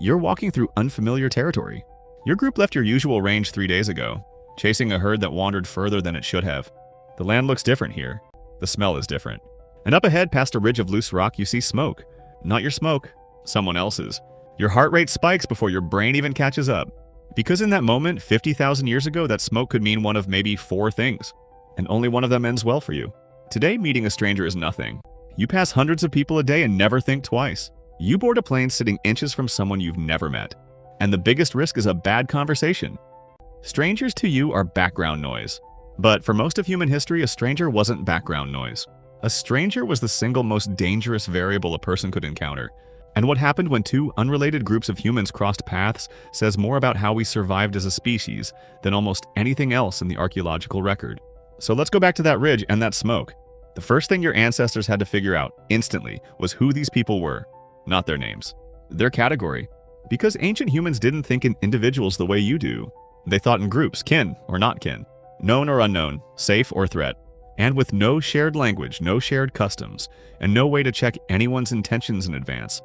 You're walking through unfamiliar territory. Your group left your usual range 3 days ago, chasing a herd that wandered further than it should have. The land looks different here. The smell is different. And up ahead, past a ridge of loose rock, you see smoke. Not your smoke, someone else's. Your heart rate spikes before your brain even catches up. Because in that moment, 50,000 years ago, that smoke could mean one of maybe 4 things. And only one of them ends well for you. Today, meeting a stranger is nothing. You pass hundreds of people a day and never think twice. You board a plane sitting inches from someone you've never met. And the biggest risk is a bad conversation. Strangers to you are background noise. But for most of human history, a stranger wasn't background noise. A stranger was the single most dangerous variable a person could encounter. And what happened when 2 unrelated groups of humans crossed paths says more about how we survived as a species than almost anything else in the archaeological record. So let's go back to that ridge and that smoke. The first thing your ancestors had to figure out instantly was who these people were, not their names, their category. Because ancient humans didn't think in individuals the way you do. They thought in groups, kin or not kin, known or unknown, safe or threat. And with no shared language, no shared customs, and no way to check anyone's intentions in advance,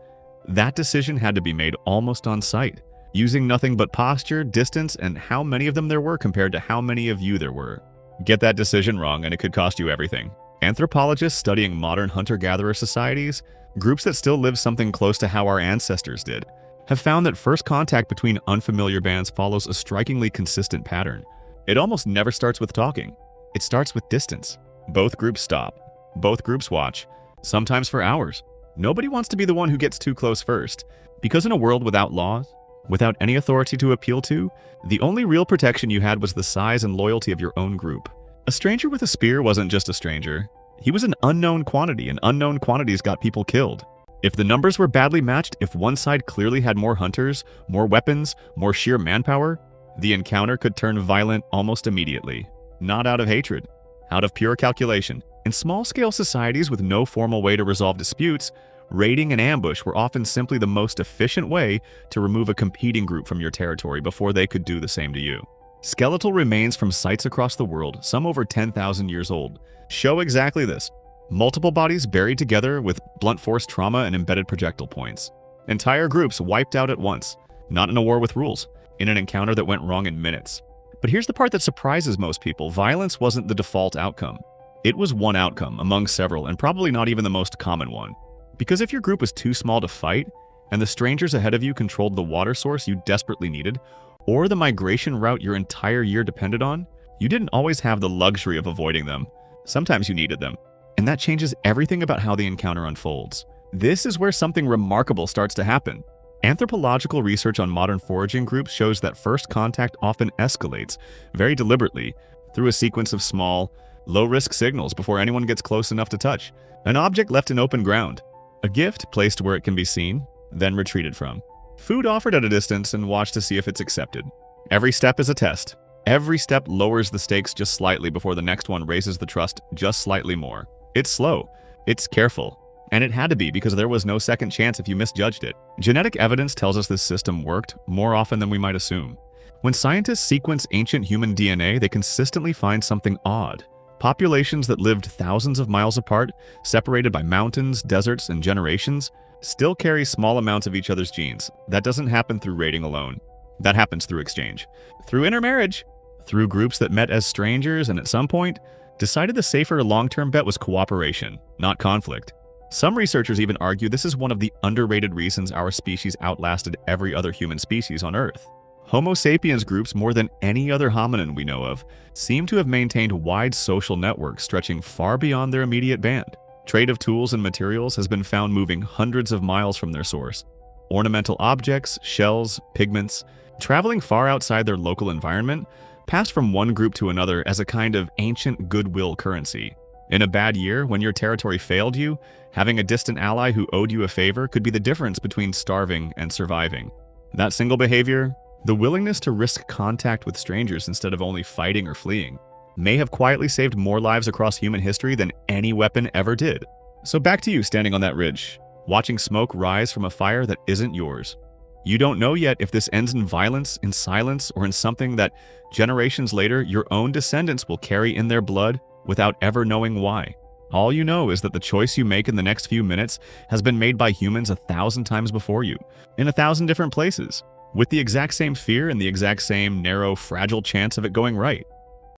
that decision had to be made almost on sight, using nothing but posture, distance, and how many of them there were compared to how many of you there were. Get that decision wrong and it could cost you everything. Anthropologists studying modern hunter-gatherer societies, groups that still live something close to how our ancestors did, have found that first contact between unfamiliar bands follows a strikingly consistent pattern. It almost never starts with talking. It starts with distance. Both groups stop. Both groups watch, sometimes for hours. Nobody wants to be the one who gets too close first, because in a world without laws, without any authority to appeal to, the only real protection you had was the size and loyalty of your own group. A stranger with a spear wasn't just a stranger. He was an unknown quantity, and unknown quantities got people killed. If the numbers were badly matched, if one side clearly had more hunters, more weapons, more sheer manpower, the encounter could turn violent almost immediately. Not out of hatred, out of pure calculation. In small-scale societies with no formal way to resolve disputes, raiding and ambush were often simply the most efficient way to remove a competing group from your territory before they could do the same to you. Skeletal remains from sites across the world, some over 10,000 years old, show exactly this. Multiple bodies buried together with blunt force trauma and embedded projectile points. Entire groups wiped out at once, not in a war with rules, in an encounter that went wrong in minutes. But here's the part that surprises most people. Violence wasn't the default outcome. It was one outcome among several, and probably not even the most common one. Because if your group was too small to fight, and the strangers ahead of you controlled the water source you desperately needed, or the migration route your entire year depended on, you didn't always have the luxury of avoiding them. Sometimes you needed them. And that changes everything about how the encounter unfolds. This is where something remarkable starts to happen. Anthropological research on modern foraging groups shows that first contact often escalates, very deliberately, through a sequence of small, low-risk signals before anyone gets close enough to touch. An object left in open ground. A gift placed where it can be seen, then retreated from. Food offered at a distance and watched to see if it's accepted. Every step is a test. Every step lowers the stakes just slightly before the next one raises the trust just slightly more. It's slow. It's careful. And it had to be because there was no second chance if you misjudged it. Genetic evidence tells us this system worked more often than we might assume. When scientists sequence ancient human DNA, they consistently find something odd. Populations that lived thousands of miles apart, separated by mountains, deserts, and generations, still carry small amounts of each other's genes. That doesn't happen through raiding alone. That happens through exchange. Through intermarriage. Through groups that met as strangers and at some point decided the safer long-term bet was cooperation, not conflict. Some researchers even argue this is one of the underrated reasons our species outlasted every other human species on Earth. Homo sapiens groups, more than any other hominin we know of, seem to have maintained wide social networks stretching far beyond their immediate band. Trade of tools and materials has been found moving hundreds of miles from their source. Ornamental objects, shells, pigments, traveling far outside their local environment, passed from one group to another as a kind of ancient goodwill currency. In a bad year, when your territory failed you, having a distant ally who owed you a favor could be the difference between starving and surviving. That single behavior, the willingness to risk contact with strangers instead of only fighting or fleeing, may have quietly saved more lives across human history than any weapon ever did. So back to you standing on that ridge, watching smoke rise from a fire that isn't yours. You don't know yet if this ends in violence, in silence, or in something that generations later your own descendants will carry in their blood without ever knowing why. All you know is that the choice you make in the next few minutes has been made by humans 1,000 times before you, in 1,000 different places, with the exact same fear and the exact same narrow, fragile chance of it going right.